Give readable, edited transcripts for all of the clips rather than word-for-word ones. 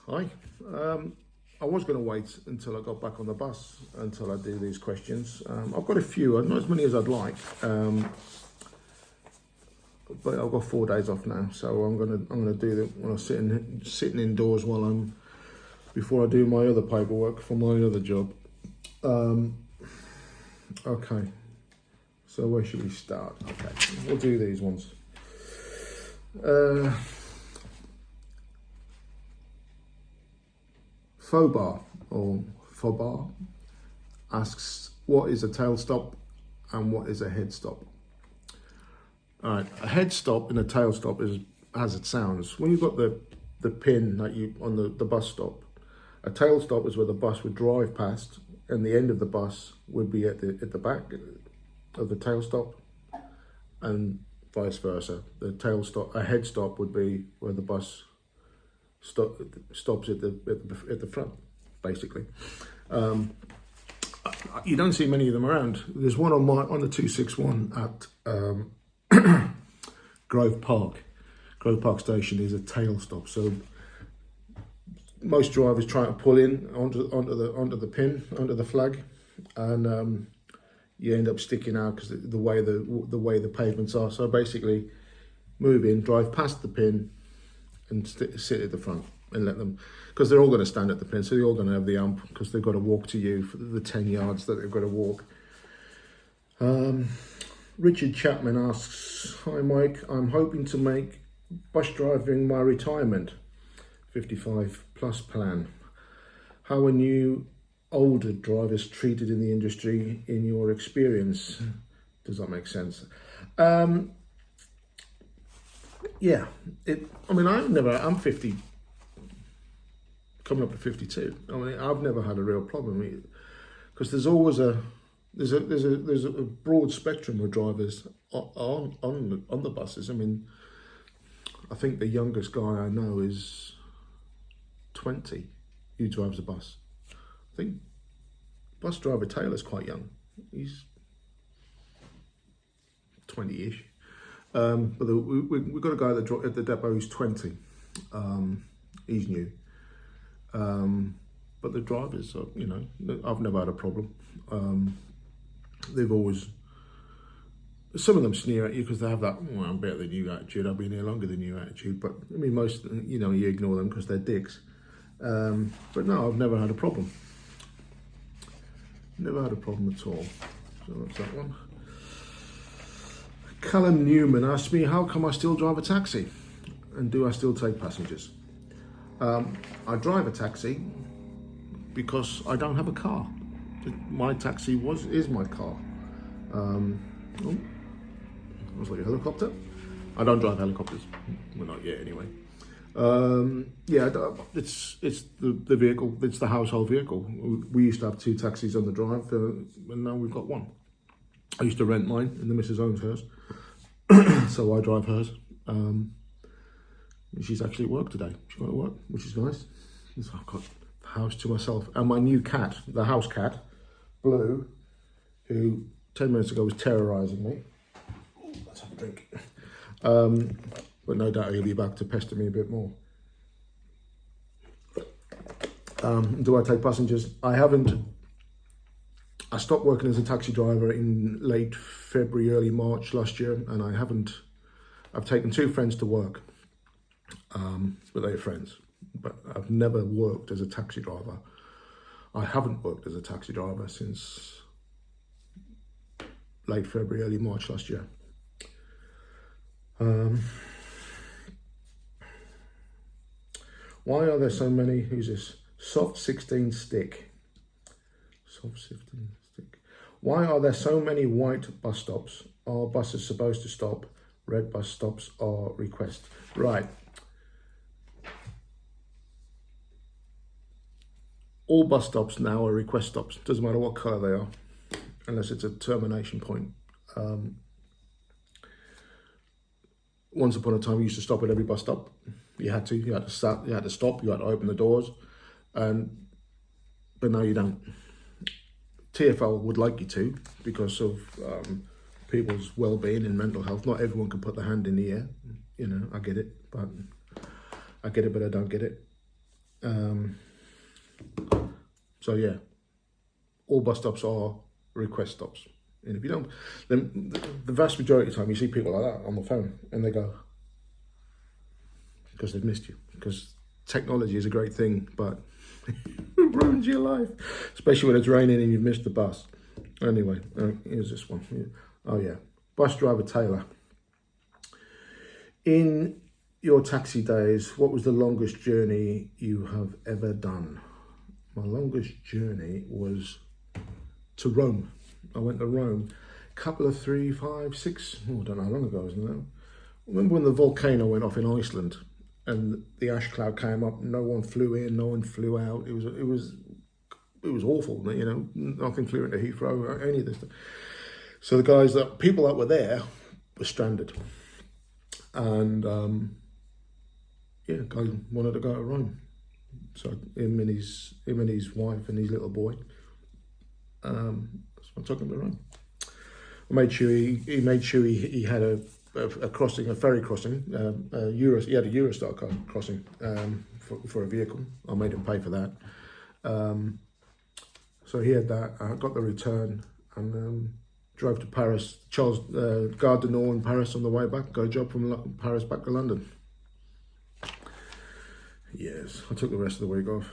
Hi. I was going to wait until I got back on the bus until I do these questions. I've got a few, not as many as I'd like, but I've got 4 days off now, so I'm gonna do them when I'm sitting indoors before I do my other paperwork for my other job. Okay. So where should we start? Okay, we'll do these ones. Fobar or Fobar asks, what is a tail stop and what is a head stop? All right, a head stop and a tail stop is as it sounds. When you've got the pin that you on the bus stop, a tail stop is where the bus would drive past, and the end of the bus would be at the back of the tail stop, and vice versa. A head stop would be where the bus stops at the front, basically. You don't see many of them around. There's one on the 261 at Grove Park. Grove Park Station is a tail stop. So most drivers try to pull in onto the pin, onto the flag, and you end up sticking out because the way the pavements are. So basically, move in, drive past the pin, and sit at the front and let them, because they're all going to stand at the pin, so they're all going to have the ump because they've got to walk to you for the 10 yards that they've got to walk. Richard Chapman asks, hi Mike, I'm hoping to make bus driving my retirement, 55 plus plan. How are new older drivers treated in the industry in your experience? Does that make sense? Yeah, I'm 50, coming up to 52. I mean, I've never had a real problem because there's always there's a broad spectrum of drivers on the buses. I mean, I think the youngest guy I know is 20 who drives a bus. I think bus driver Taylor's quite young. He's 20-ish. But we've got a guy at the depot who's 20. He's new. But the drivers are, I've never had a problem. They've always, some of them sneer at you because they have that, well, I'm better than you attitude, I've been here longer than you attitude. But I mean, most, you ignore them because they're dicks. But no, I've never had a problem. Never had a problem at all. So that's that one. Callum Newman asked me, how come I still drive a taxi? And do I still take passengers? I drive a taxi because I don't have a car. My taxi is my car. It was like a helicopter. I don't drive helicopters. Well, not yet anyway. It's the vehicle, it's the household vehicle. We used to have 2 taxis on the drive, and now we've got 1. I used to rent mine, and the missus owns hers. So I drive hers. She's actually at work today. She's got to work, which is nice. So I've got the house to myself. And my new cat, the house cat, Blue, who 10 minutes ago was terrorising me. Let's have a drink. But no doubt he'll be back to pester me a bit more. Do I take passengers? I haven't. I stopped working as a taxi driver in late February, early March last year, and I've taken 2 friends to work, but they're friends, but I've never worked as a taxi driver. I haven't worked as a taxi driver since late February, early March last year. Why are there so many, who's this? Soft 16 stick. Soft 16 stick. Why are there so many white bus stops? Are buses supposed to stop? Red bus stops are request. Right. All bus stops now are request stops. Doesn't matter what colour they are, unless it's a termination point. Once upon a time, you used to stop at every bus stop. You had to stop, you had to open the doors, but now you don't. TfL would like you to, because of people's well-being and mental health. Not everyone can put their hand in the air. I get it, but I don't get it. Um, so yeah, all bus stops are request stops. And if you don't, then the vast majority of the time you see people like that on the phone and they go, because they've missed you. Because technology is a great thing, but it ruins your life, especially when it's raining and you've missed the bus. Anyway, here's this one. Oh yeah, bus driver Taylor. In your taxi days, what was the longest journey you have ever done? My longest journey was to Rome. I went to Rome a couple of 3, 5, 6, I don't know how long ago it was now. Remember when the volcano went off in Iceland and the ash cloud came up, no one flew in, no one flew out. It was awful, you know, nothing flew into Heathrow or any of this stuff. So people that were there were stranded. And guy wanted to go to Rome. So him and his wife and his little boy. So I took him to Rome. I made sure he made sure he had a crossing, a ferry crossing. He had a Eurostar crossing for a vehicle. I made him pay for that. So he had that. I got the return and drove to Paris. Charles Gare du Nord in Paris on the way back. Got a job from Paris back to London. Yes, I took the rest of the week off.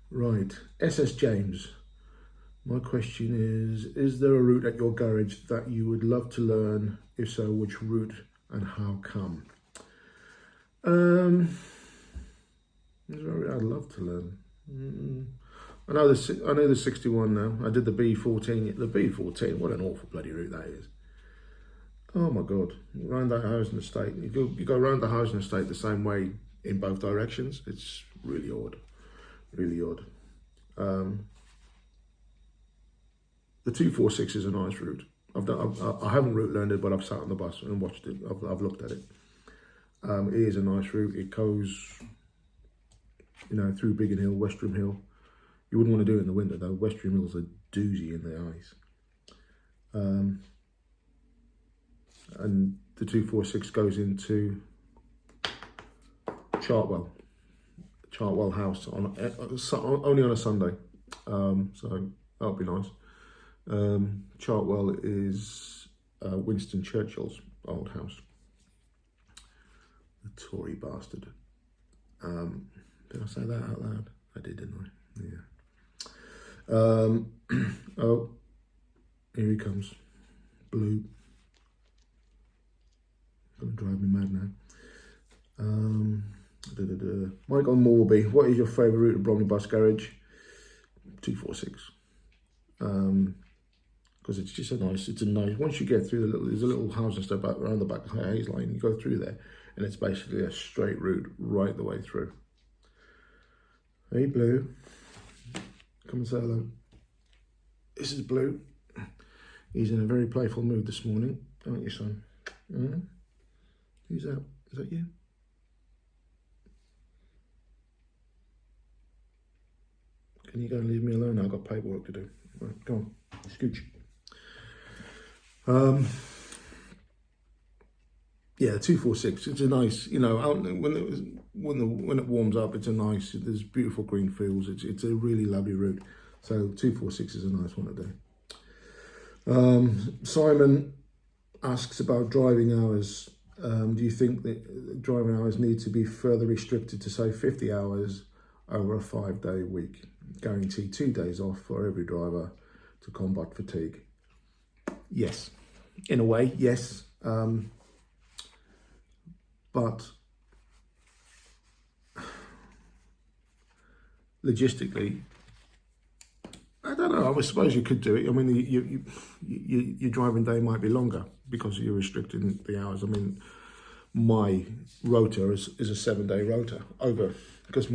Right, SS James. My question is there a route at your garage that you would love to learn? If so, which route and how come? I'd love to learn. I know the 61 now. I did the B14. The B14, what an awful bloody route that is. Oh my God, round that housing estate. You go round the housing estate the same way in both directions. It's really odd, really odd. The 246 is a nice route. I haven't route learned it, but I've sat on the bus and watched it. I've looked at it. It is a nice route. It goes, through Biggin Hill, Westerham Hill. You wouldn't want to do it in the winter though. Westerham Hill's a doozy in the ice. And the 246 goes into Chartwell House only on a Sunday. So that'll be nice. Chartwell is Winston Churchill's old house. The Tory bastard. Did I say that out loud? I did, didn't I? Yeah. Oh, here he comes. Blue. Gonna drive me mad now. Michael Morby, what is your favourite route to Bromley Bus Garage? 246. Because it's just it's a nice, once you get through there's a little housing step out around the back of Hayes Line, you go through there, and it's basically a straight route right the way through. Hey Blue, come and say hello. This is Blue. He's in a very playful mood this morning, aren't you, son? Mm-hmm. Who's that? Is that you? Can you go and leave me alone? I've got paperwork to do. Right, go on, scooch. Yeah, 246. It's a nice, out when it warms up, it's a nice. There's beautiful green fields. It's a really lovely route. So 246 is a nice one to do. Simon asks about driving hours. Do you think that driving hours need to be further restricted to say 50 hours over a 5-day week? Guarantee 2 days off for every driver to combat fatigue. Yes, in a way, yes. But logistically, I don't know. I suppose you could do it. I mean, your driving day might be longer because you're restricting the hours. I mean, my rota is a 7-day rota over because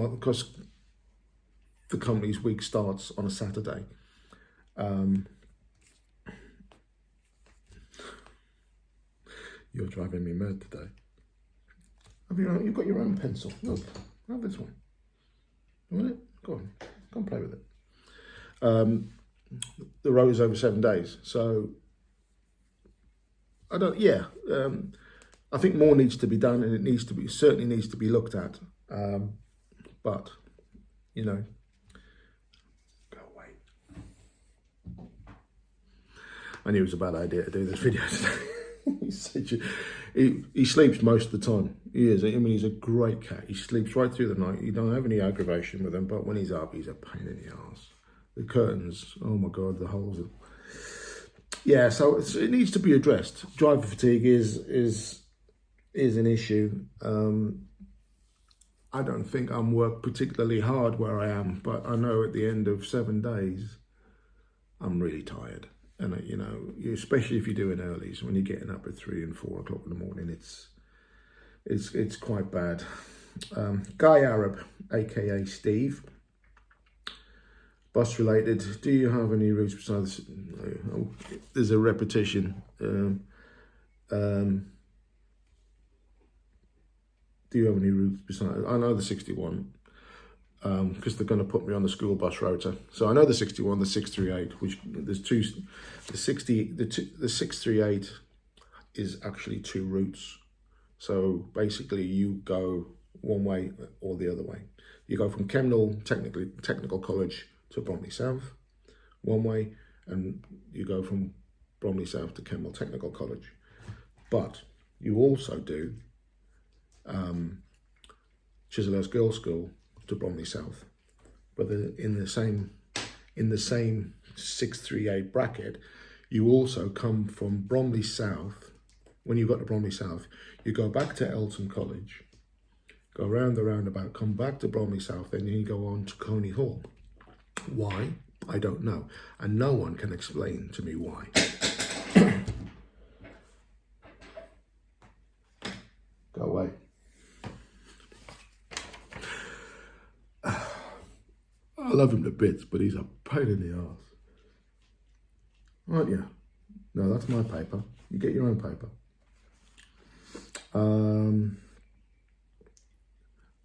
the company's week starts on a Saturday. You're driving me mad today. You've got your own pencil. Look, have this one. You want it? Go on, play with it. The road is over 7 days, so I I think more needs to be done, and it certainly needs to be looked at. But you know, go away. I knew it was a bad idea to do this video today. He sleeps most of the time. He is. I mean, he's a great cat. He sleeps right through the night. You don't have any aggravation with him, but when he's up, he's a pain in the arse. The curtains, oh my God, the holes. Yeah, so it needs to be addressed. Driver fatigue is an issue. I don't think I'm worked particularly hard where I am, but I know at the end of 7 days, I'm really tired. And you know, especially if you're doing earlys, when you're getting up at 3 and 4 o'clock in the morning, it's quite bad. Guy Arab, aka Steve, bus related. Do you have any routes besides? No, there's a repetition. Do you have any routes besides? I know the 61. Because they're going to put me on the school bus rota. So I know the 61, the 638, which there's two. The 638 is actually 2 routes. So basically, you go one way or the other way. You go from Kemnal Technical College to Bromley South, one way, and you go from Bromley South to Kemnal Technical College. But you also do Chislehurst Girls' School to Bromley South, but in the same 638 bracket, you also come from Bromley South. When you got to Bromley South, you go back to Elton College, go around the roundabout, come back to Bromley South, and then you go on to Coney Hall. Why? I don't know, and no one can explain to me why. Go away. I love him to bits, but he's a pain in the arse. Aren't you? No, that's my paper. You get your own paper. Am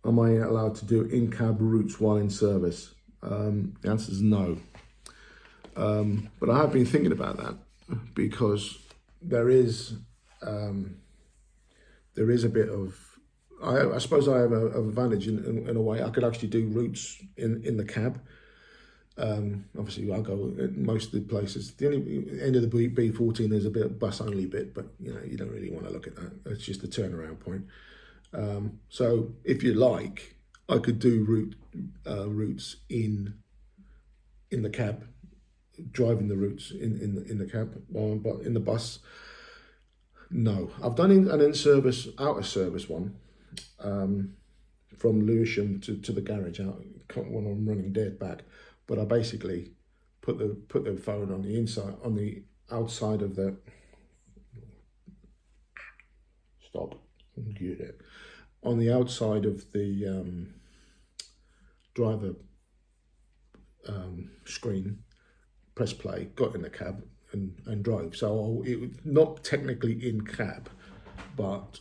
I allowed to do in-cab routes while in service? The answer is no. But I have been thinking about that because there is a bit of, I suppose I have an advantage in a way. I could actually do routes in the cab. Obviously, I'll go at most of the places. The only end of the B14, there's a bit of bus only bit, but you know, you don't really want to look at that. It's just a turnaround point. So if you like, I could do routes in the cab, driving the routes in the cab, but in the bus, no. I've done an out of service one. From Lewisham to the garage out when I'm running dead back, but I basically put the phone on the outside of the on the outside of the driver screen, press play, got in the cab and drove. So it was not technically in cab, but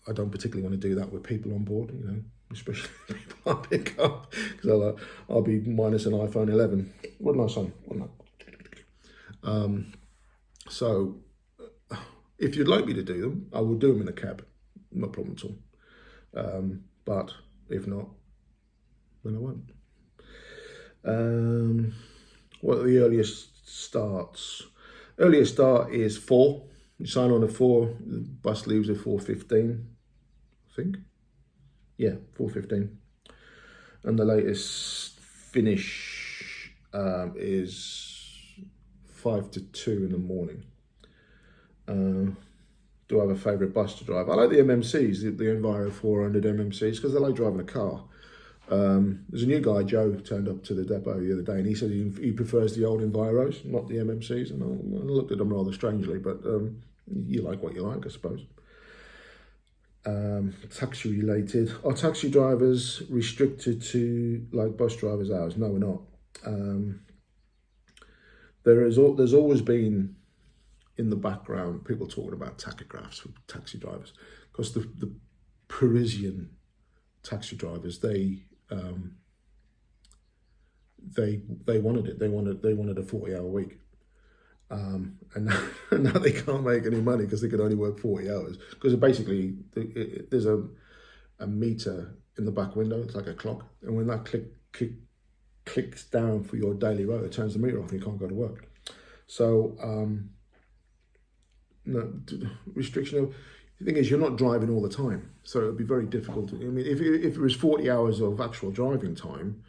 I don't particularly want to do that with people on board, you know, especially people I pick up, because I'll be minus an iPhone 11. What did I say? So if you'd like me to do them, I will do them in a cab, no problem at all. But if not, then I won't. What are the earliest starts? Earliest start is 4. You sign on at 4, the bus leaves at 4:15, I think. Yeah, 4:15. And the latest finish is 5 to 2 in the morning. Do I have a favourite bus to drive? I like the MMCs, the Enviro 400 MMCs, because I like driving a car. There's a new guy, Joe, turned up to the depot the other day, and he said he prefers the old Enviros, not the MMCs, and I looked at them rather strangely, but you like what you like, I suppose. Taxi related. Are taxi drivers restricted to like bus drivers' hours? No, we're not. There's always been in the background people talking about tachographs for taxi drivers, because the Parisian taxi drivers, they wanted it. They wanted a 40-hour week. And now, and now they can't make any money because they can only work 40 hours. Because basically, there's a meter in the back window. It's like a clock, and when that clicks down for your daily rate, it turns the meter off and you can't go to work. So no restriction. The thing is, you're not driving all the time, so it would be very difficult. I mean, if it was 40 hours of actual driving time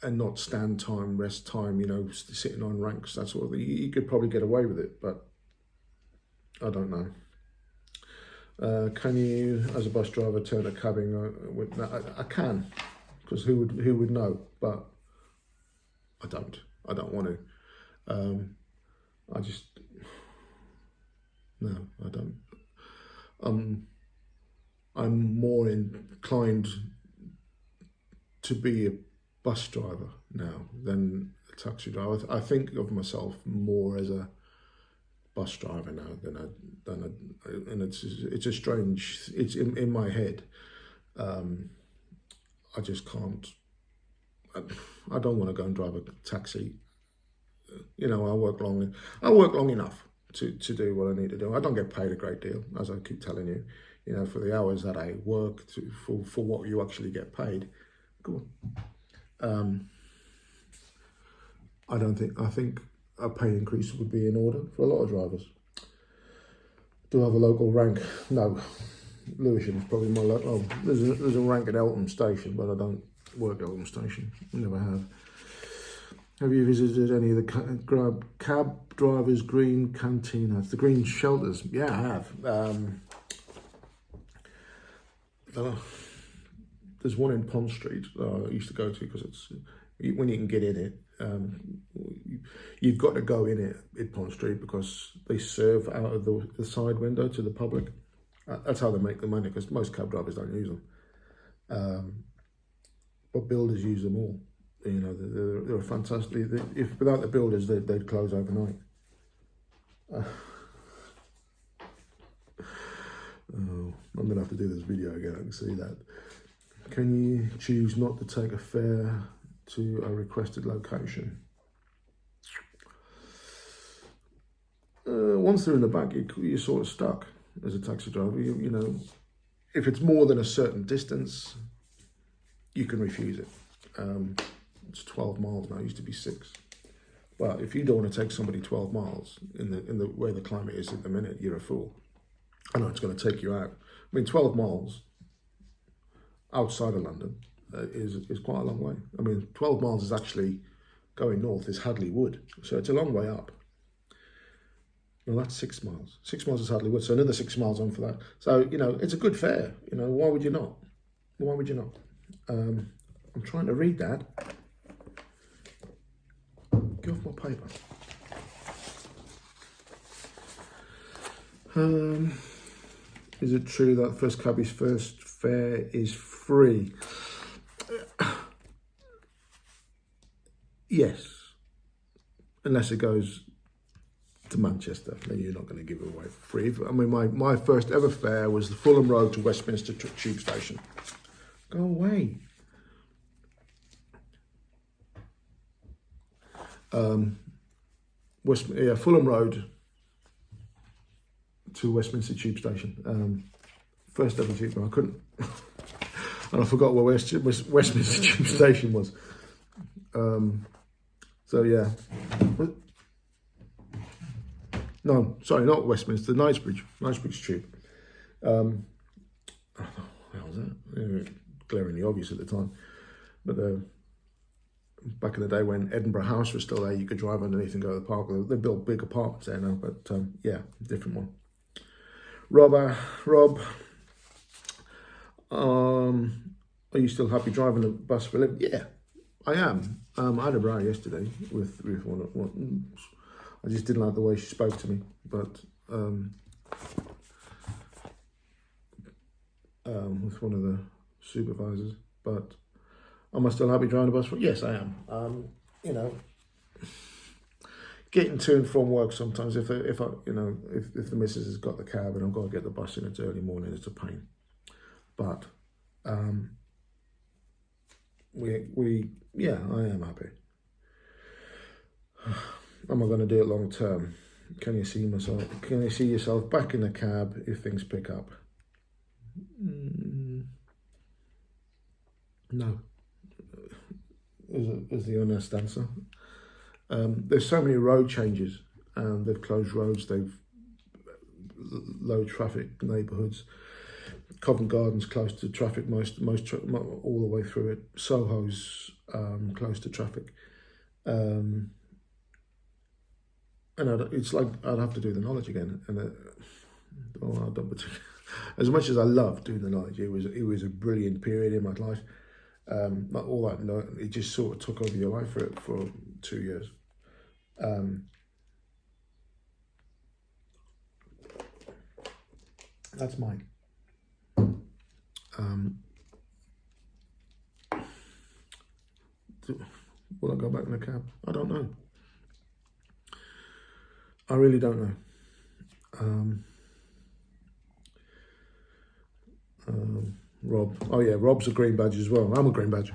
and not stand time, rest time, you know, sitting on ranks, that sort of thing, you could probably get away with it, but I don't know. Can you, as a bus driver, turn a cabin? I can, because who would know? But I don't. I don't want to. I just no. I don't. I'm more inclined to be a bus driver now than a taxi driver. I think of myself more as a bus driver now and it's a strange. It's in my head. I just can't. I don't want to go and drive a taxi. You know, I work long enough to do what I need to do. I don't get paid a great deal, as I keep telling you. You know, for the hours that I work, for what you actually get paid. Go on. I think a pay increase would be in order for a lot of drivers. Do I have a local rank? No. Lewisham is probably my local. Oh, there's a rank at Eltham Station, but I don't work at Eltham Station. Never have. Have you visited any of the cab drivers' green cantinas, the green shelters? Yeah, I have. There's one in Pond Street that I used to go to because it's when you can get in it. You've got to go in it at Pond Street because they serve out of the side window to the public. That's how they make the money, because most cab drivers don't use them. But builders use them all. You know, they're fantastic. If without the builders, they'd close overnight. Oh, I'm gonna have to do this video again. I can see that. Can you choose not to take a fare to a requested location? Once they're in the back, you're sort of stuck as a taxi driver. You know, if it's more than a certain distance, you can refuse it. It's 12 miles now. It used to be 6. But if you don't want to take somebody 12 miles in the way the climate is at the minute, you're a fool. I know it's going to take you out. I mean, 12 miles outside of London is quite a long way. I mean, 12 miles is actually going north is Hadley Wood, so it's a long way up. Well, that's 6 miles. 6 miles is Hadley Wood, so another 6 miles on for that. So, you know, it's a good fare. You know, why would you not? Why would you not? I'm trying to read that. Get off my paper. Is it true that first cabbie's first fare is free? Yes. Unless it goes to Manchester, then you're not going to give it away for free. I mean, my first ever fare was the Fulham Road to Westminster Tube Station. Go away. Fulham Road to Westminster Tube Station. First ever tube, I couldn't. And I forgot where Westminster Tube Station was. So yeah. No, sorry, not Westminster, Knightsbridge Tube. How was that? Glaringly obvious at the time. But back in the day when Edinburgh House was still there, you could drive underneath and go to the park. They built big apartments there now, but yeah, different one. Rob, are you still happy driving the bus for a living? Yeah, I am. I had a row yesterday with one. I just didn't like the way she spoke to me, but with one of the supervisors. But am I still happy driving the bus? Yes, I am. You know, getting to and from work sometimes. If the missus has got the cab and I've got to get the bus in, it's early morning. It's a pain. But I am happy. Am I going to do it long term? Can you see myself? Can you see yourself back in the cab if things pick up? No, is the honest answer. There's so many road changes, and they've closed roads. They've low traffic neighbourhoods. Covent Garden's close to traffic all the way through it. Soho's close to traffic. And it's like I'd have to do the knowledge again. And I don't particularly, as much as I love doing the knowledge, it was a brilliant period in my life. Not all that, it just sort of took over your life for 2 years. That's mine. Will I go back in the cab? I don't know. I really don't know. Rob. Oh yeah, Rob's a green badge as well. I'm a green badge,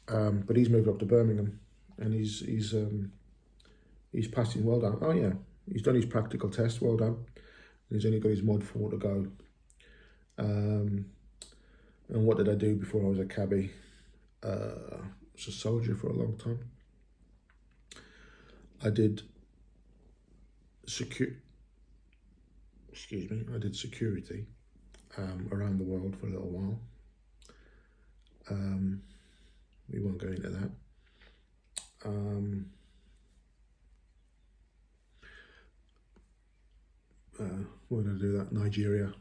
but he's moved up to Birmingham, and he's passing. Well done. Oh yeah, he's done his practical test. Well done. He's only got his mod 4 to go. And what did I do before I was a cabbie? I was a soldier for a long time. I did I did security around the world for a little while. We won't go into that. Where did I do that? Nigeria,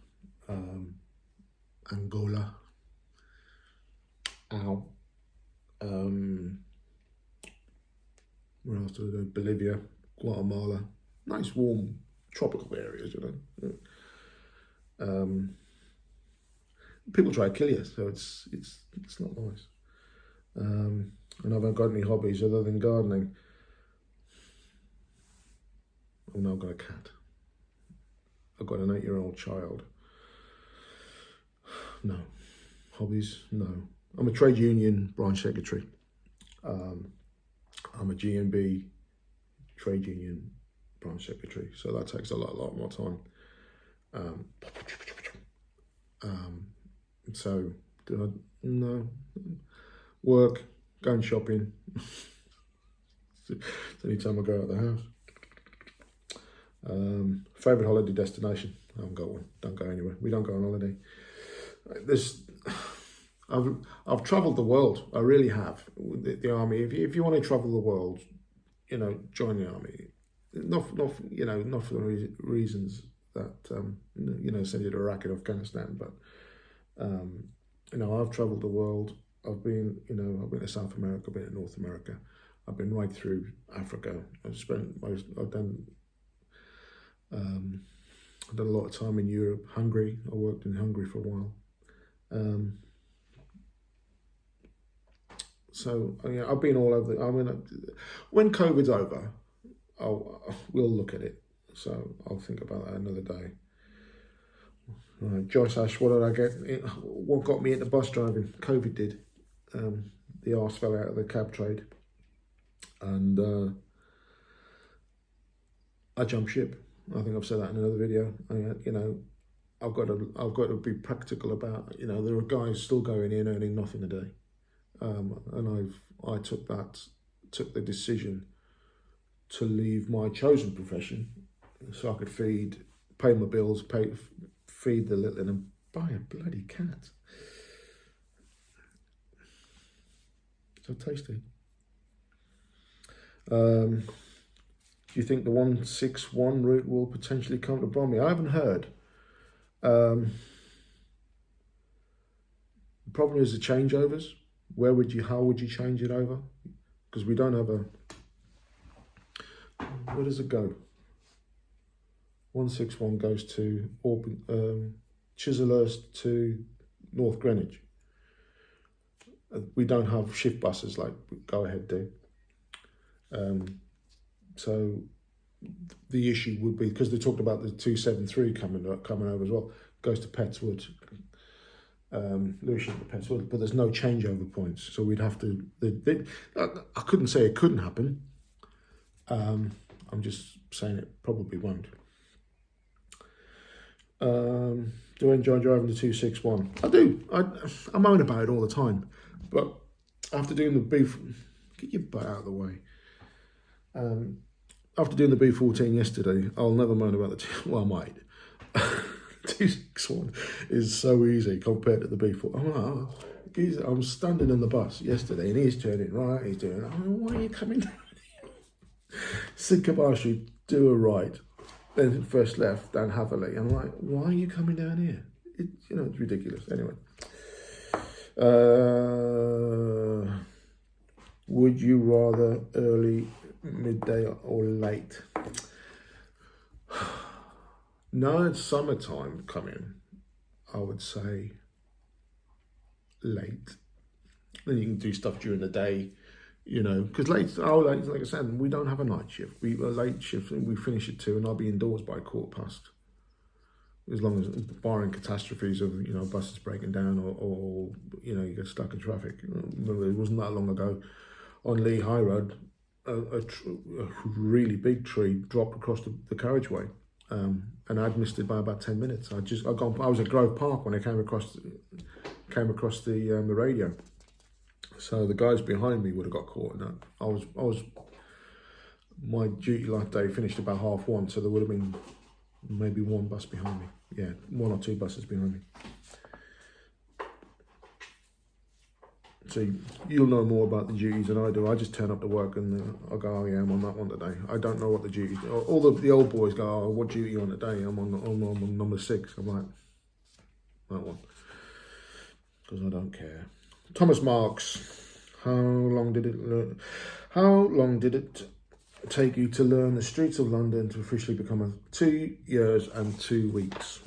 Angola, where else did I go? Bolivia, Guatemala. Nice warm tropical areas, you know. People try to kill you, so it's not nice. And I haven't got any hobbies other than gardening. I've now got a cat. I've got an 8-year-old child. No. Hobbies? No. I'm a trade union branch secretary. I'm a GMB trade union branch secretary, so that takes a lot more time. So, no. Work, going shopping. It's the only time I go out of the house. Favourite holiday destination? I haven't got one. Don't go anywhere. We don't go on holiday. I've travelled the world. I really have. The army. If you want to travel the world, you know, join the army. Not for the reasons that send you to Iraq and Afghanistan, but I've travelled the world. I've been to South America. I've been to North America. I've been right through Africa. I've done a lot of time in Europe, Hungary. I worked in Hungary for a while. So yeah, I've been all over. When COVID's over, we'll look at it. So I'll think about that another day. Right, Joyce Ash, what did I get? What got me into bus driving? COVID did. The arse fell out of the cab trade, and I jumped ship. I think I've said that in another video. I've got to be practical about. There are guys still going in earning nothing a day, and I took the decision to leave my chosen profession so I could pay my bills, feed the little, and buy a bloody cat. So tasty. Do you think the 161 route will potentially come to Bromley? I haven't heard. The problem is the changeovers. How would you change it over? Because we don't have where does it go? 161 goes to Chislehurst to North Greenwich. We don't have shift buses like Go Ahead do. So the issue would be, because they talked about the 273 coming over as well, goes to Pettswood, Lewisham to Pettswood, but there's no changeover points. So we'd have to. I couldn't say it couldn't happen, I'm just saying it probably won't. Do I enjoy driving the 261? I do. I moan about it all the time, but after doing the get your butt out of the way. After doing the B14 yesterday, I'll never moan about the well, I might. 261 is so easy compared to the B4. I'm standing in the bus yesterday, and he's turning right. He's doing. Why are you coming down? Sid Kabashi, do a right, then first left, down Haverley. I'm like, why are you coming down here? It's ridiculous. Anyway, would you rather early, midday, or late? No, it's summertime coming. I would say late. Then you can do stuff during the day. Because late, like I said, we don't have a night shift. We a late shift, and we finish at 2, and I'll be indoors by 1:15. As long as, barring catastrophes of buses breaking down or you get stuck in traffic. Remember, it wasn't that long ago on Lee High Road, a really big tree dropped across the carriageway, and I'd missed it by about 10 minutes. I was at Grove Park when I came across the radio. So the guys behind me would have got caught in that. I was my duty life day finished about 1:30, so there would have been maybe one bus behind me. Yeah, 1 or 2 buses behind me. So you'll know more about the duties than I do. I just turn up to work and I go, oh yeah, I'm on that one today. I don't know what the duties. All the old boys go, oh, what duty are you on today? I'm on number 6. I'm like, that one, because I don't care. Thomas Marks, how long did it take you to learn the streets of London to officially become a 2 years and 2 weeks?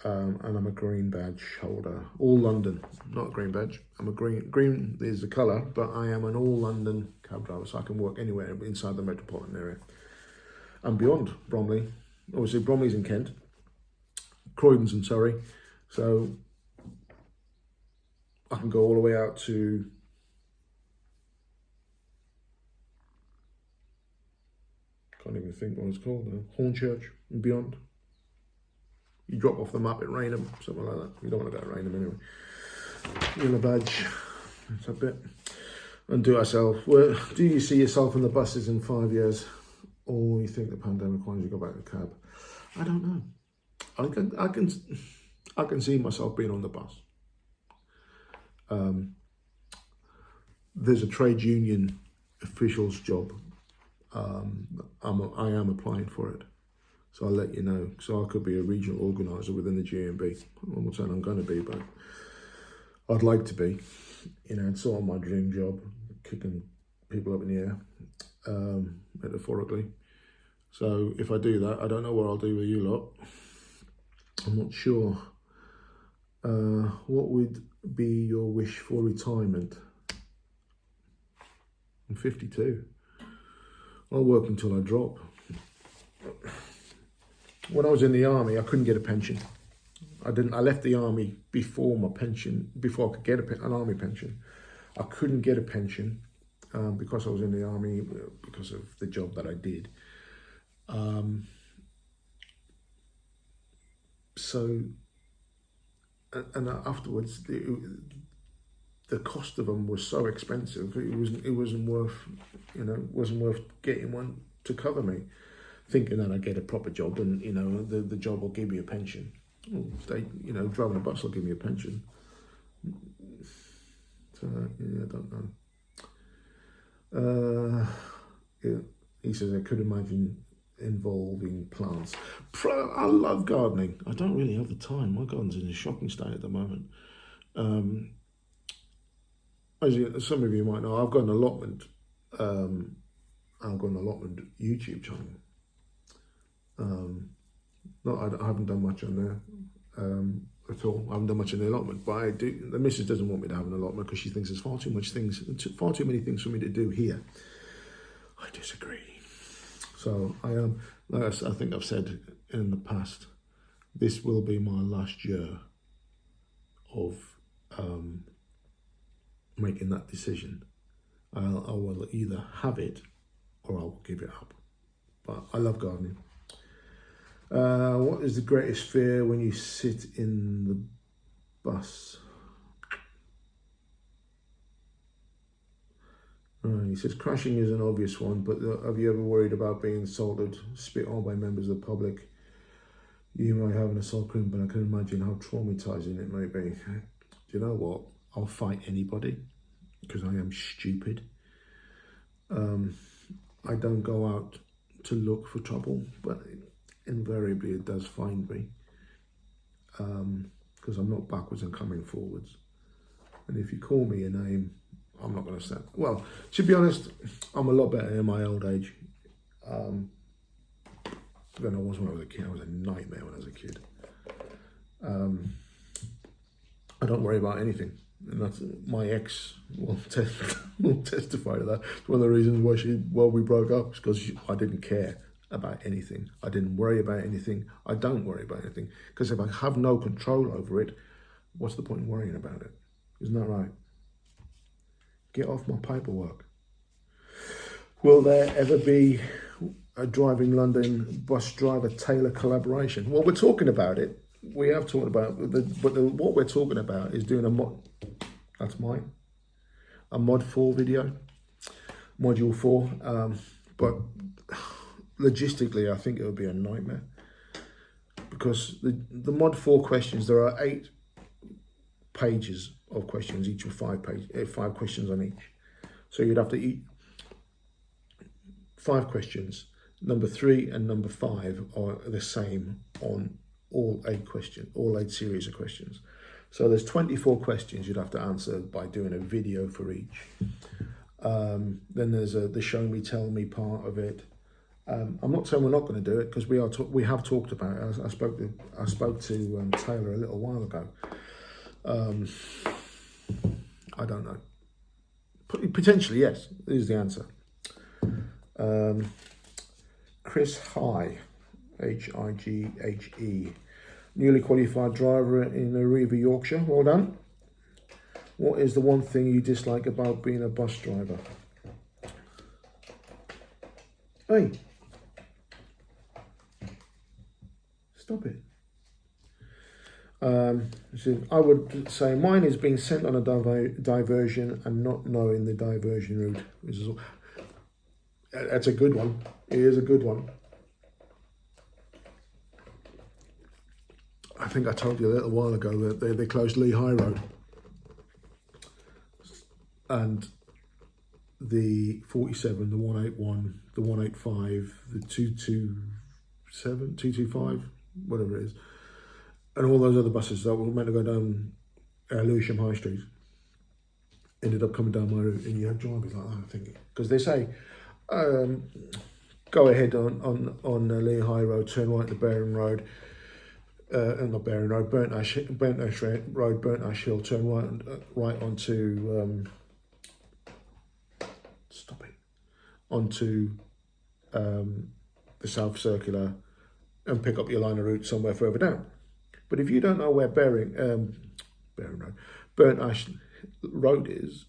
And I'm a green badge holder. All London, not a green badge. I'm a green is the colour, but I am an all London cab driver, so I can work anywhere inside the metropolitan area and beyond. Bromley, obviously Bromley's in Kent, Croydon's in Surrey, so I can go all the way out to can't even think what it's called now. Hornchurch and beyond. You drop off the map at Rainham, something like that. You don't want to go to Rainham anyway. Yellow badge, that's a bit. And do ourselves. Well, do you see yourself in the buses in 5 years, or you think the pandemic wants you to go back to cab? I don't know. I can see myself being on the bus. There's a trade union official's job. I am applying for it, so I'll let you know. So I could be a regional organiser within the GMB. I'm not saying I'm going to be, but I'd like to be. It's sort of my dream job, kicking people up in the air, metaphorically. So if I do that, I don't know what I'll do with you lot. I'm not sure. What would be your wish for retirement? I'm 52. I'll work until I drop. When I was in the army, I couldn't get a pension. I left the army before my pension, before I could get an army pension. I couldn't get a pension because I was in the army, because of the job that I did. And afterwards, the cost of them was so expensive. It wasn't worth getting one to cover me, thinking that I'd get a proper job and the job will give me a pension. Driving a bus will give me a pension. So I don't know. He says I could imagine involving plants. I love gardening. I don't really have the time. My garden's in a shocking state at the moment. As some of you might know, I've got an allotment. YouTube channel. I haven't done much on there at all. I haven't done much in the allotment, but I do. The missus doesn't want me to have an allotment because she thinks there's far too many things for me to do here. I disagree. So I am. I think I've said in the past, this will be my last year of making that decision. I will either have it or I will give it up. But I love gardening. What is the greatest fear when you sit in the bus? He says crashing is an obvious one, but have you ever worried about being insulted, spit on by members of the public? You might have an assault claim, but I can imagine how traumatizing it may be. Do you know what? I'll fight anybody because I am stupid. I don't go out to look for trouble, but invariably it does find me because I'm not backwards and coming forwards. And if you call me a name, I'm not going to say. Well, to be honest, I'm a lot better in my old age than I was when I was a kid. I was a nightmare when I was a kid. I don't worry about anything. And that's my ex will testify to that. It's one of the reasons why we broke up, because I didn't care about anything. I didn't worry about anything. I don't worry about anything. Because if I have no control over it, what's the point in worrying about it? Isn't that right? Get off my paperwork. Will there ever be a Driving London bus driver Taylor collaboration? Well, we're talking about it. We have talked about it, but what we're talking about is doing a mod. That's mine. A mod 4 video, module 4. But logistically, I think it would be a nightmare because the mod 4 questions, there are 8 pages of questions, each with 5 questions on each. So you'd have to eat 5 questions. Number 3 and number 5 are the same on all 8 questions, all 8 series of questions. So there's 24 questions you'd have to answer by doing a video for each. Then there's the show me, tell me part of it. I'm not saying we're not going to do it because we have talked about it. I spoke to Taylor a little while ago. I don't know. Potentially, yes, is the answer. Chris Highe, Highe, newly qualified driver in Arriva, Yorkshire. Well done. What is the one thing you dislike about being a bus driver? Hey, stop it. I would say mine is being sent on a diversion and not knowing the diversion route. That's a good one. It is a good one. I think I told you a little while ago that they closed Lee High Road. And the 47, the 181, the 185, the 227, 225, whatever it is, and all those other buses that were meant to go down Lewisham High Street ended up coming down my route, and you had drivers like that, I think, because they say, go ahead on Lee High Road, turn right to Baring Road, not Baring Road, Burnt Ash Road, Burnt Ash Hill, turn right onto onto the South Circular and pick up your line of route somewhere further down. But if you don't know where Baring Road, Burnt Ash Road is,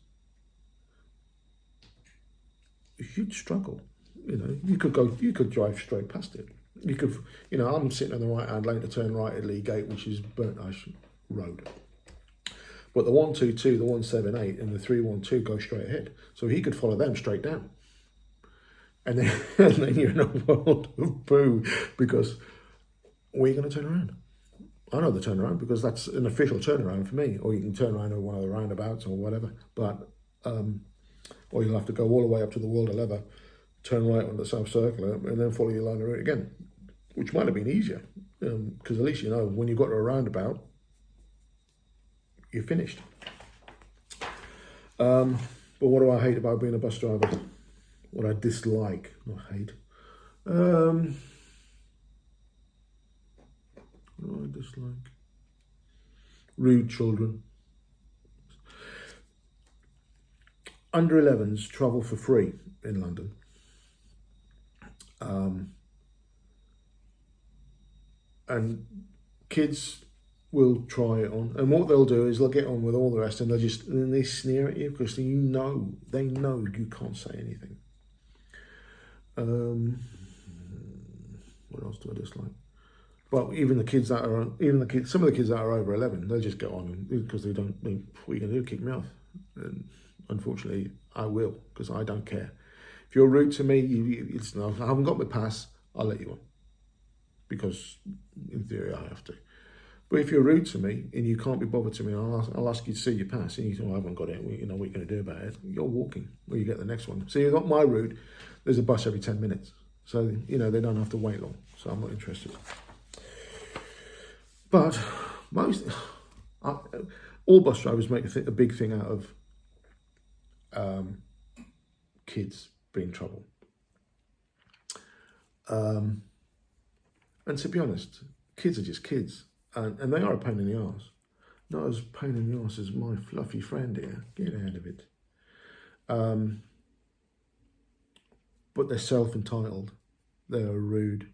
you'd struggle. You know, you could drive straight past it. You could, I'm sitting on the right hand lane to turn right at Lee Gate, which is Burnt Ash Road. But the 122, the 178, and the 312 go straight ahead. So he could follow them straight down. And then you're in a world of poo, because where are you going to turn around? I know the turnaround because that's an official turnaround for me. Or you can turn around at one of the roundabouts or whatever. But or you'll have to go all the way up to the World of Leather, turn right on the South Circular, and then follow your line of route again, which might have been easier, because at least you know when you got to a roundabout, you're finished. But what do I hate about being a bus driver? What I dislike, not hate. What do I dislike? Rude children. Under 11s travel for free in London. And kids will try it on, and what they'll do is they'll get on with all the rest, and they sneer at you because they know you can't say anything. Um, what else do I dislike? Well, even the kids that are, some of the kids that are over 11, they just go on because they don't. What are you going to do? Kick me off? And unfortunately, I will because I don't care. If you're rude to me, I haven't got my pass. I'll let you on because, in theory, I have to. But if you're rude to me and you can't be bothered to me, I'll ask you to see your pass, and you think, well, I haven't got it. Well, you know what you're going to do about it? You're walking, or you get the next one. So you're not my route. There's a bus every 10 minutes, so they don't have to wait long. So I'm not interested. But all bus drivers make a big thing out of kids being in trouble. And to be honest, kids are just kids. And they are a pain in the arse. Not as pain in the arse as my fluffy friend here. Get out of it. But they're self-entitled. They are rude.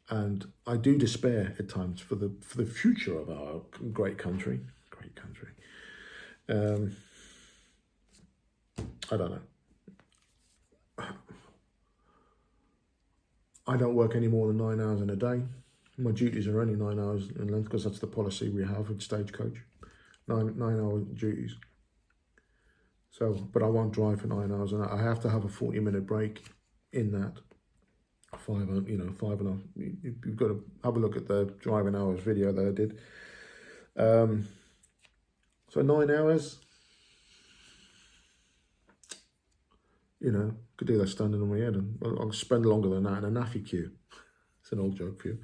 And I do despair at times for the future of our great country. Great country. I don't know. I don't work any more than 9 hours in a day. My duties are only 9 hours in length because that's the policy we have with Stagecoach. 9 hour duties. So, but I won't drive for 9 hours, and I have to have a 40-minute break in that. 5.5. You've got to have a look at the driving hours video that I did. So 9 hours. Could do that standing on my head, and I'll spend longer than that in a naffy queue. It's an old joke for you.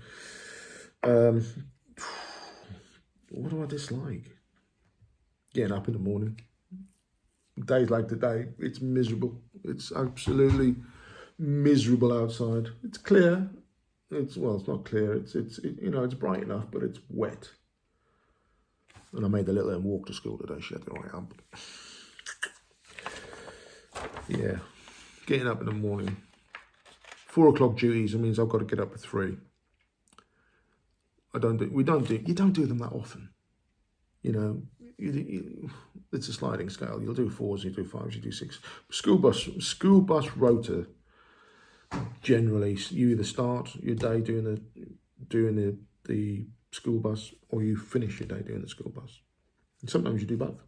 What do I dislike? Getting up in the morning. Days like today, it's miserable. It's absolutely miserable outside. It's clear. It's not clear. It's bright enough, but it's wet. And I made the little walk to school today. She had the right up. Yeah, getting up in the morning. 4 o'clock duties. It means I've got to get up at 3. You don't do them that often. It's a sliding scale. You'll do 4s, you do 5s, you do 6. School bus rota. Generally, you either start your day doing the school bus, or you finish your day doing the school bus. And sometimes you do both.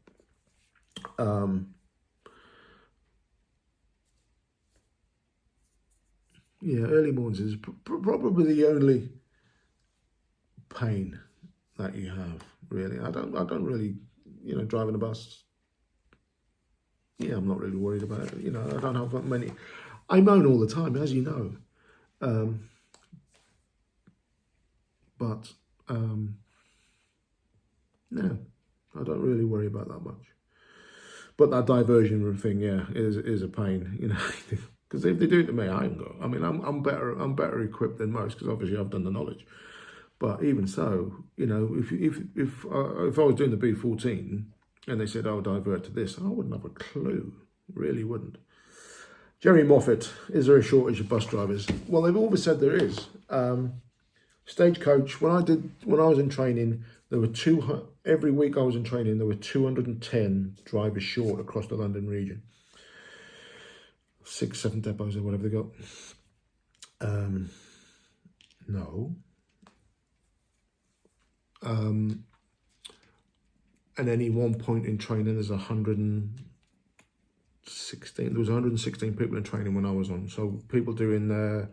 Early mornings is probably the only pain that you have. Really, I don't really, driving a bus. Yeah, I'm not really worried about it. I don't have that many. I moan all the time, as you know. No, I don't really worry about that much. But that diversion thing, is a pain, because if they do it to me, I ain't got. I mean, I'm better equipped than most because obviously I've done the knowledge. But even so, if I was doing the B14 and they said, "Oh, divert to this," I wouldn't have a clue. Really wouldn't. Jerry Moffat, is there a shortage of bus drivers? Well, they've always said there is. Stagecoach, when I was in training, there were every week I was in training, there were 210 drivers short across the London region. 6, 7 depots or whatever they got. No. At any one point in training, there's 116. There was 116 people in training when I was on. So people doing they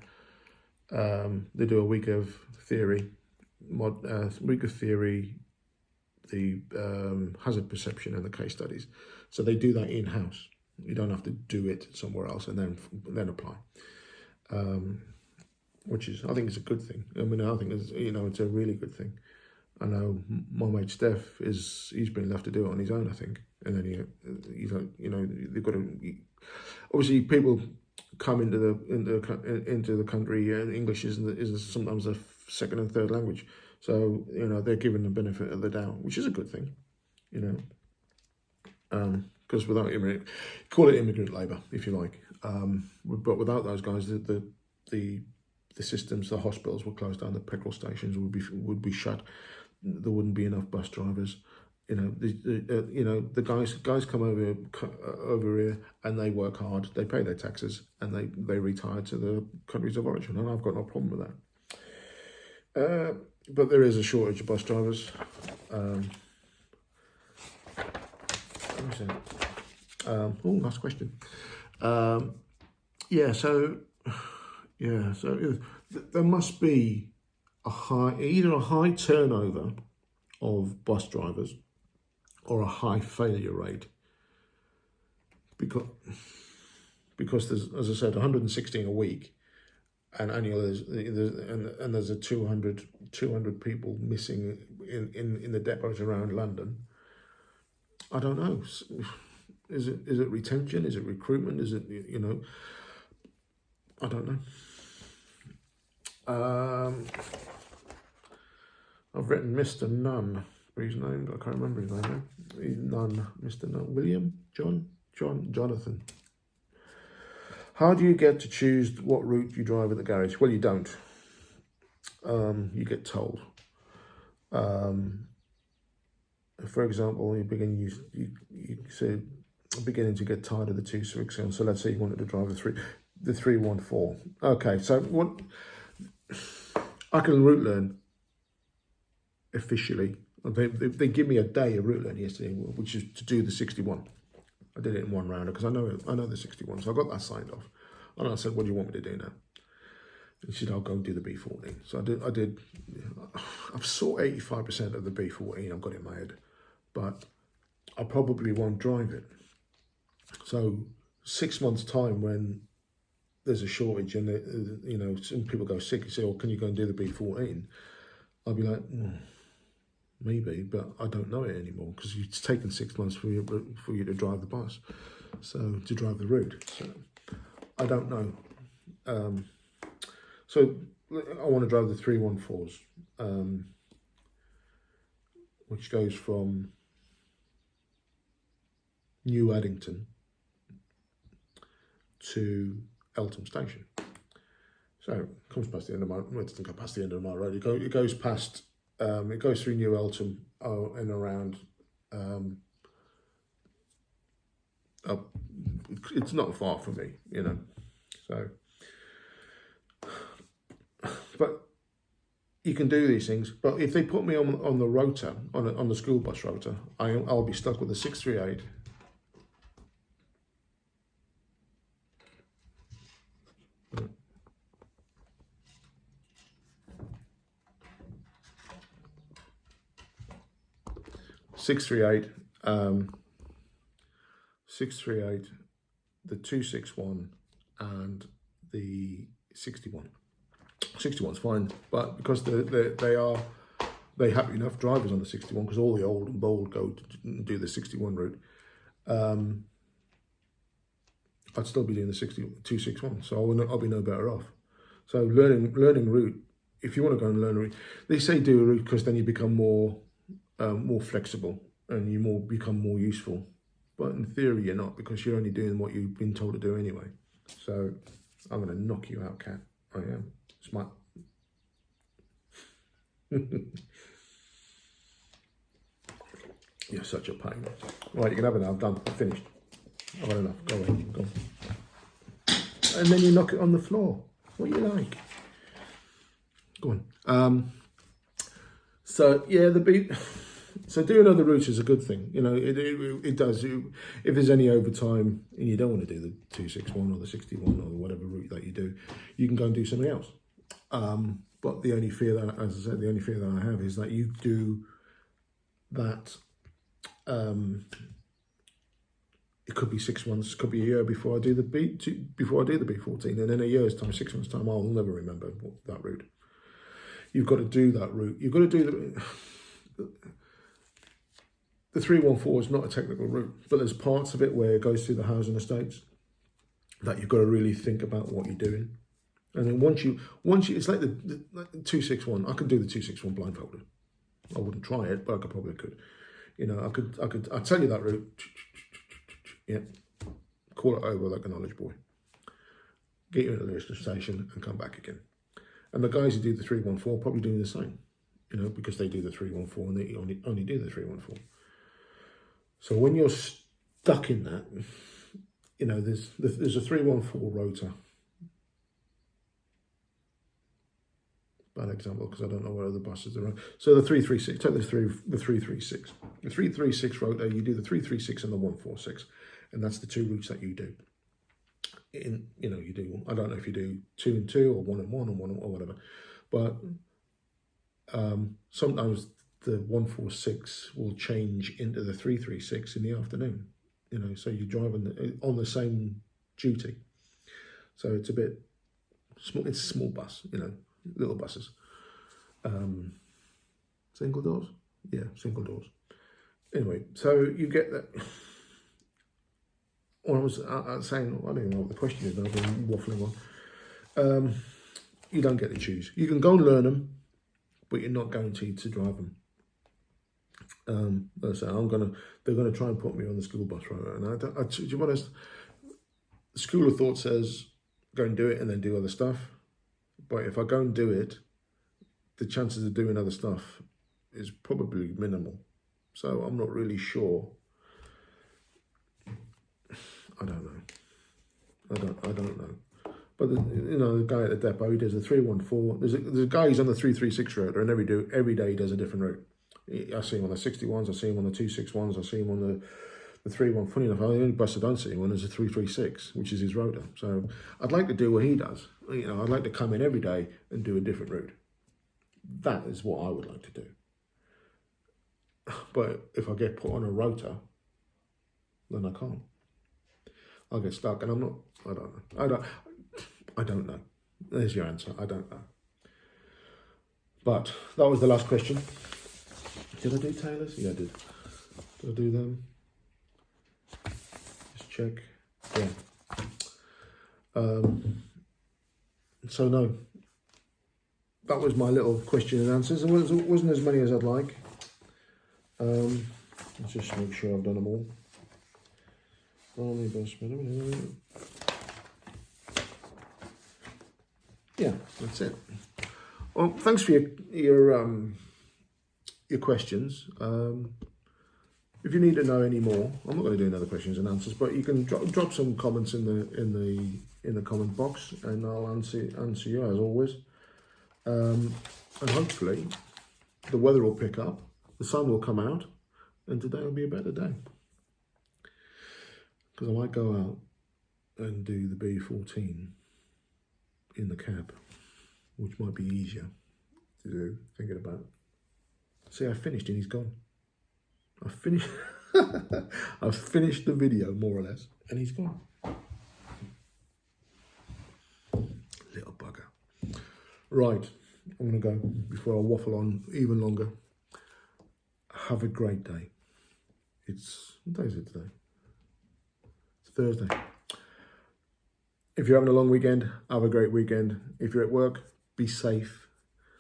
do a week of theory, the hazard perception and the case studies. So they do that in house. You don't have to do it somewhere else and then apply. Which is, I think, it's a good thing. I mean, I think it's a really good thing. I know my mate Steph he's been left to do it on his own, I think. And then they've got to. Obviously, people come into the country, and English is sometimes a second and third language. So they're given the benefit of the doubt, which is a good thing. Because without call it immigrant labour if you like. But without those guys, the systems, the hospitals would close down, the petrol stations would be shut. There wouldn't be enough bus drivers. The guys come over here and they work hard, they pay their taxes, and they retire to the countries of origin, and I've got no problem with that. But there is a shortage of bus drivers. Last question. So there must be either a high turnover of bus drivers or a high failure rate, because there's, as I said, 116 a week, and annually there's a 200 people missing in the depots around London. I don't know. Is it retention? Is it recruitment? Is it, I don't know. I've written Mr. Nunn for his name, but I can't remember his name. He's Nunn, Mr. Nunn, William, Jonathan. How do you get to choose what route you drive at the garage? Well, you don't. You get told. For example, you say beginning to get tired of the 261. So let's say you wanted to drive the 314. Okay, so what I can route learn officially. They give me a day of route learn yesterday, which is to do the 61. I did it in one round because I know the 61, so I got that signed off. And I said, "What do you want me to do now?" And she said, "I'll go and do the B14." So I did. I've saw 85% of the B14. I've got it in my head, but I probably won't drive it. So 6 months' time, when there's a shortage and some people go sick, you say, "Oh, can you go and do the B14?" I'll be like, maybe, but I don't know it anymore because it's taken 6 months for you to drive the bus, so to drive the route. So I don't know. So I want to drive the 314s, which goes from New Addington to Eltham Station. So it comes past the end of my. Well, it doesn't go past the end of my road. It goes past. It goes through New Eltham and around. It's not far from me, So, but you can do these things. But if they put me on the rota, on the school bus rota, I'll be stuck with a 638. The 261 and the 61. 61's fine, but because they have enough drivers on the 61, because all the old and bold go to do the 61 route, I'd still be doing the 261, so I'll be no better off. So learning route, if you want to go and learn a route, they say do a route because then you become more flexible and you become more useful. But in theory, you're not, because you're only doing what you've been told to do anyway. So I'm going to knock you out, cat. I am. Smart. You're such a pain. Right, you can have it now. I'm done. I'm finished. I've had enough. Go away. Go. And then you knock it on the floor. What you like? Go on. So yeah, So doing other routes is a good thing. It does. If there's any overtime and you don't want to do the 261 or the 61 or whatever route that you do, you can go and do something else. But the only fear that, as I said, I have is that you do that. It could be 6 months, could be a year before I do the B14, and in a year's time, 6 months' time, I'll never remember that route. You've got to do that route. You've got to do the 314 is not a technical route, but there's parts of it where it goes through the housing estates that you've got to really think about what you're doing. And then once you, it's like the 261. I could do the 261 blindfolded. I wouldn't try it, but I probably could. I'd tell you that route. Yeah, call it over like a knowledge boy. Get you in the listening station and come back again. And the guys who do the 314 probably doing the same, because they do the 314 and they only do the 314. So when you're stuck in that, you know, there's a 314 rotor. Bad example because I don't know what other buses there are. So the 336, take the 336. The 336 rotor, you do the 336 and the 146, and that's the two routes that you do. You know, you do, I don't know if you do 2 and 2 or 1 and 1 or 1 or whatever, but sometimes the 146 will change into the 336 in the afternoon. You know, so you're driving on the same duty. So it's a bit small. It's a small bus, you know, little buses. Single doors? Yeah, single doors. Anyway, so you get that. What I was saying, I don't even know what the question is, I've been waffling on. You don't get to choose. You can go and learn them, but you're not guaranteed to drive them. So they're gonna try and put me on the school bus route, and to be honest, the school of thought says go and do it and then do other stuff. But if I go and do it, the chances of doing other stuff is probably minimal. So I'm not really sure. I don't know. I don't know. But you know, the guy at the depot, he does a 314. There's a guy who's on the 336 rotor, and every day he does a different route. I see him on the 61s, I see him on the 261s, I see him on the 31. Funny enough, the only bus I don't see him on is a 336, which is his rotor. So I'd like to do what he does. You know, I'd like to come in every day and do a different route. That is what I would like to do. But if I get put on a rotor, then I can't. I'll get stuck, and I don't know. There's your answer. I don't know. But that was the last question. Did I do tailors? Yeah, I did. Did I do them? Just check. Yeah. So no. That was my little question and answers. It wasn't as many as I'd like. Let's just make sure I've done them all. Yeah, that's it. Well, thanks for your questions. If you need to know any more, I'm not going to do another questions and answers, but you can drop some comments in the comment box, and I'll answer you as always. And hopefully the weather will pick up, the sun will come out, and today will be a better day. Because I might go out and do the B14 in the cab, which might be easier to do, thinking about. See, I finished and he's gone. I've finished the video, more or less, and he's gone. Little bugger. Right, I'm going to go before I waffle on even longer. Have a great day. What day is it today? It's Thursday. If you're having a long weekend, have a great weekend. If you're at work, be safe.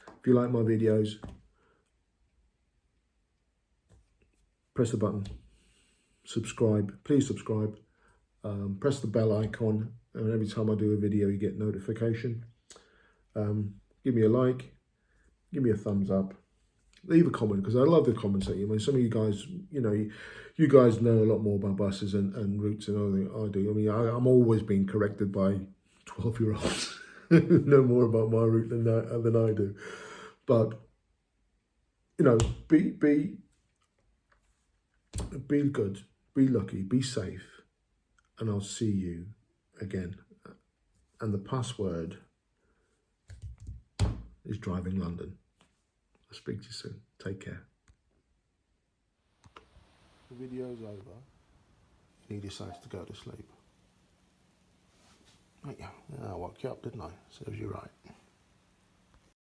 If you like my videos, press the button, subscribe, please subscribe, press the bell icon, and every time I do a video you get notification. Give me a like, give me a thumbs up, leave a comment, because I love the comments that you make. Some of you guys, you guys know a lot more about buses and routes than I do. I mean, I'm always being corrected by 12-year-olds who know more about my route than I do. But, be good, be lucky, be safe, and I'll see you again. And the password is Driving London. I'll speak to you soon. Take care. The video's over. He decides to go to sleep. Right, yeah, I woke you up, didn't I? Serves you right.